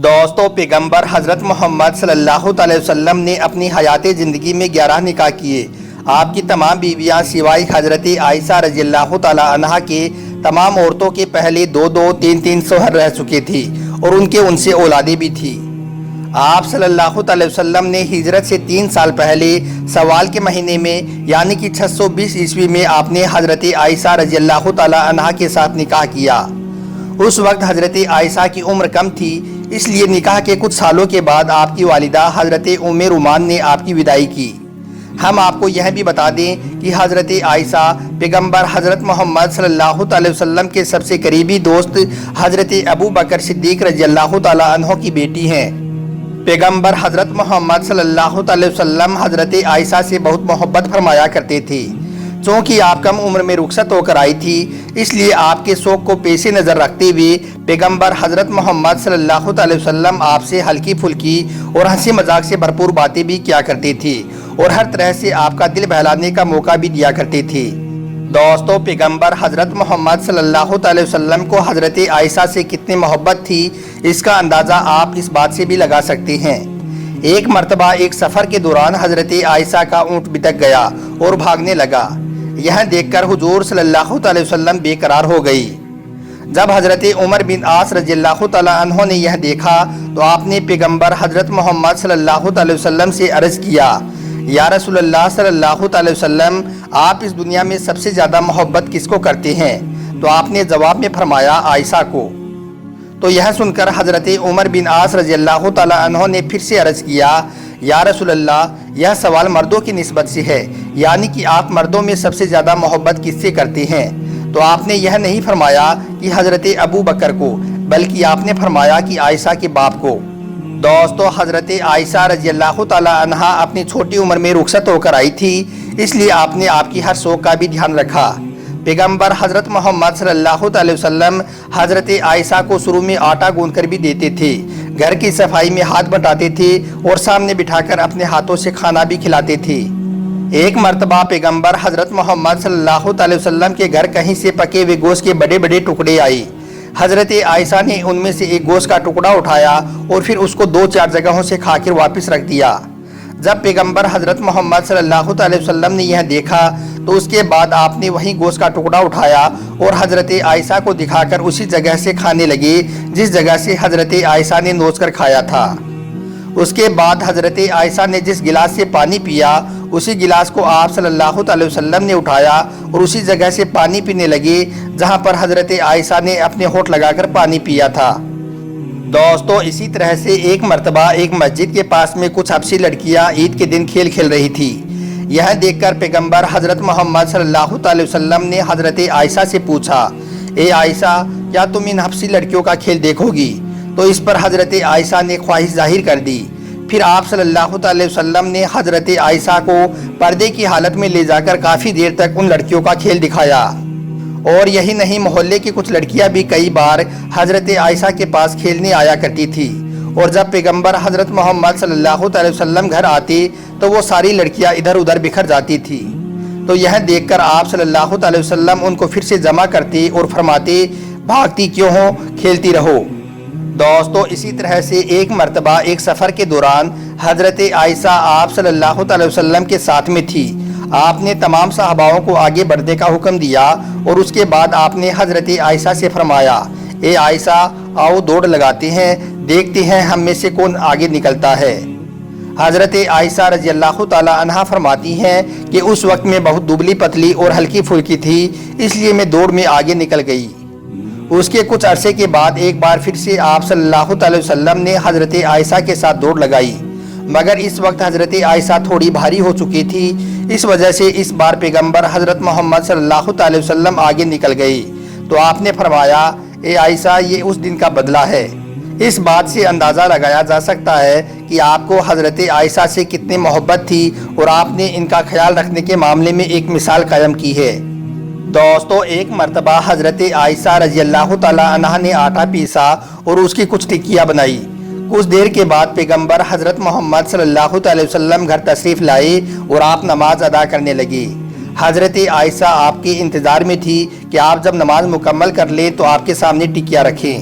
دوستو، پیغمبر حضرت محمد صلی اللہ علیہ وسلم نے اپنی حیات زندگی میں 11 نکاح کیے۔ آپ کی تمام بیویاں سوائے حضرت عائشہ رضی اللہ تعالی عنہا کے تمام عورتوں کے پہلے 2-3 شوہر رہ چکے تھے اور ان سے اولادیں بھی تھی۔ آپ صلی اللہ علیہ وسلم نے ہجرت سے 3 سال پہلے سوال کے مہینے میں یعنی کہ 620 عیسوی میں آپ نے حضرت عائشہ رضی اللہ تعالی عنہا کے ساتھ نکاح کیا۔ اس وقت حضرت عائشہ کی عمر کم تھی، اس لیے نکاح کے کچھ سالوں کے بعد آپ کی والدہ حضرت ام رومان نے آپ کی وداعی کی۔ ہم آپ کو یہ بھی بتا دیں کہ حضرت عائشہ پیغمبر حضرت محمد صلی اللہ علیہ وسلم کے سب سے قریبی دوست حضرت ابو بکر صدیق رضی اللہ تعالی عنہ کی بیٹی ہیں۔ پیغمبر حضرت محمد صلی اللہ علیہ وسلم حضرت عائشہ سے بہت محبت فرمایا کرتے تھے۔ چونکہ آپ کم عمر میں رخصت ہو کر آئی تھی، اس لیے آپ کے شوق کو پیش نظر رکھتے ہوئے پیغمبر حضرت محمد صلی اللہ علیہ وسلم آپ سے ہلکی پھلکی اور ہنسی مذاق سے بھرپور باتیں بھی کیا کرتے تھے اور ہر طرح سے آپ کا دل بہلانے کا موقع بھی دیا کرتے تھے۔ دوستو، پیغمبر حضرت محمد صلی اللہ علیہ وسلم کو حضرت عائشہ سے کتنی محبت تھی، اس کا اندازہ آپ اس بات سے بھی لگا سکتے ہیں۔ ایک مرتبہ ایک سفر کے دوران حضرت عائشہ کا اونٹ بتک گیا اور بھاگنے لگا۔ یہ دیکھ کر حضور صلی اللہ علیہ وسلم بے قرار ہو گئی۔ جب حضرت عمر بن عاص رضی اللہ تعالی عنہ نے یہ دیکھا تو آپ نے پیغمبر حضرت محمد صلی اللہ علیہ وسلم سے عرض کیا، یا رسول اللہ صلی اللہ علیہ وسلم، آپ اس دنیا میں سب سے زیادہ محبت کس کو کرتے ہیں؟ تو آپ نے جواب میں فرمایا، عائشہ کو۔ تو یہ سن کر حضرت عمر بن عاص رضی اللہ تعالی عنہ نے پھر سے عرض کیا، یا رسول اللہ، یہ سوال مردوں کی نسبت سے ہے، یعنی کہ آپ مردوں میں سب سے زیادہ محبت کس سے کرتے ہیں؟ تو آپ نے یہ نہیں فرمایا کہ حضرت ابو بکر کو، بلکہ آپ نے فرمایا کہ عائشہ کے باپ کو۔ دوستو، حضرت عائشہ رضی اللہ تعالی عنہا اپنی چھوٹی عمر میں رخصت ہو کر آئی تھی، اس لیے آپ نے آپ کی ہر شوق کا بھی دھیان رکھا۔ پیغمبر حضرت محمد صلی اللہ علیہ وسلم حضرت عائشہ کو شروع میں آٹا گوندھ کر بھی دیتے تھے، گھر کی صفائی میں ہاتھ بٹاتے تھے اور سامنے بٹھا کر اپنے ہاتھوں سے کھانا بھی کھلاتے تھے۔ ایک مرتبہ پیغمبر حضرت محمد صلی اللہ علیہ وسلم کے گھر کہیں سے پکے ہوئے گوشت کے بڑے بڑے ٹکڑے آئے۔ حضرت عائشہ نے ان میں سے ایک گوشت کا ٹکڑا اٹھایا اور پھر اس کو 2-4 جگہوں سے کھا کر واپس رکھ دیا۔ جب پیغمبر حضرت محمد صلی اللہ علیہ وسلم نے یہ دیکھا تو اس کے بعد آپ نے وہی گوشت کا ٹکڑا اٹھایا اور حضرت عائشہ کو دکھا کر اسی جگہ سے کھانے لگے جس جگہ سے حضرت عائشہ نے نوچ کر کھایا تھا۔ اس کے بعد حضرت عائشہ نے جس گلاس سے پانی پیا، اسی گلاس کو آپ صلی اللہ علیہ وسلم نے اٹھایا اور اسی جگہ سے پانی پینے لگے جہاں پر حضرت عائشہ نے اپنے ہونٹ لگا کر پانی پیا تھا۔ دوستو، اسی طرح سے ایک مرتبہ ایک مسجد کے پاس میں کچھ حبشی لڑکیاں عید کے دن کھیل کھیل رہی تھی۔ یہ دیکھ کر پیغمبر حضرت محمد صلی اللہ علیہ وسلم نے حضرت عائشہ سے پوچھا، اے عائشہ، کیا تم ان حبشی لڑکیوں کا کھیل دیکھو گی؟ تو اس پر حضرت عائشہ نے خواہش ظاہر کر دی۔ پھر آپ صلی اللہ علیہ وسلم نے حضرت عائشہ کو پردے کی حالت میں لے جا کر کافی دیر تک ان لڑکیوں کا کھیل دکھایا۔ اور یہی نہیں، محلے کی کچھ لڑکیاں بھی کئی بار حضرت عائشہ کے پاس کھیلنے آیا کرتی تھی، اور جب پیغمبر حضرت محمد صلی اللہ علیہ وسلم گھر آتے تو وہ ساری لڑکیاں ادھر ادھر بکھر جاتی تھی۔ تو یہ دیکھ کر آپ صلی اللہ علیہ وسلم ان کو پھر سے جمع کرتے اور فرماتے، بھاگتی کیوں ہو، کھیلتی رہو۔ دوستو، اسی طرح سے ایک مرتبہ ایک سفر کے دوران حضرت عائشہ آپ صلی اللہ علیہ وسلم کے ساتھ میں تھی۔ آپ نے تمام صحاباؤں کو آگے بڑھنے کا حکم دیا اور اس کے بعد آپ نے حضرت عائشہ سے فرمایا، اے عائشہ، آؤ دوڑ لگاتے ہیں، دیکھتے ہیں ہم میں سے کون آگے نکلتا ہے۔ حضرت عائشہ رضی اللہ تعالی عنہا فرماتی ہیں کہ اس وقت میں بہت دبلی پتلی اور ہلکی پھلکی تھی، اس لیے میں دوڑ میں آگے نکل گئی۔ اس کے کچھ عرصے کے بعد ایک بار پھر سے آپ صلی اللہ علیہ وسلم نے حضرت عائشہ کے ساتھ دوڑ لگائی، مگر اس وقت حضرت عائشہ تھوڑی بھاری ہو چکی تھی، اس وجہ سے اس بار پیغمبر حضرت محمد صلی اللہ علیہ وسلم آگے نکل گئی۔ تو آپ نے فرمایا، اے عائشہ، یہ اس دن کا بدلہ ہے۔ اس بات سے اندازہ لگایا جا سکتا ہے کہ آپ کو حضرت عائشہ سے کتنی محبت تھی اور آپ نے ان کا خیال رکھنے کے معاملے میں ایک مثال قائم کی ہے۔ دوستو، ایک مرتبہ حضرت عائشہ رضی اللہ تعالی عنہا نے آٹا پیسا اور اس کی کچھ ٹکیاں بنائی۔ کچھ دیر کے بعد پیغمبر حضرت محمد صلی اللہ علیہ وسلم گھر تشریف لائے اور آپ نماز ادا کرنے لگے۔ حضرت عائشہ آپ کے انتظار میں تھی کہ آپ جب نماز مکمل کر لیں تو آپ کے سامنے ٹکیاں رکھیں،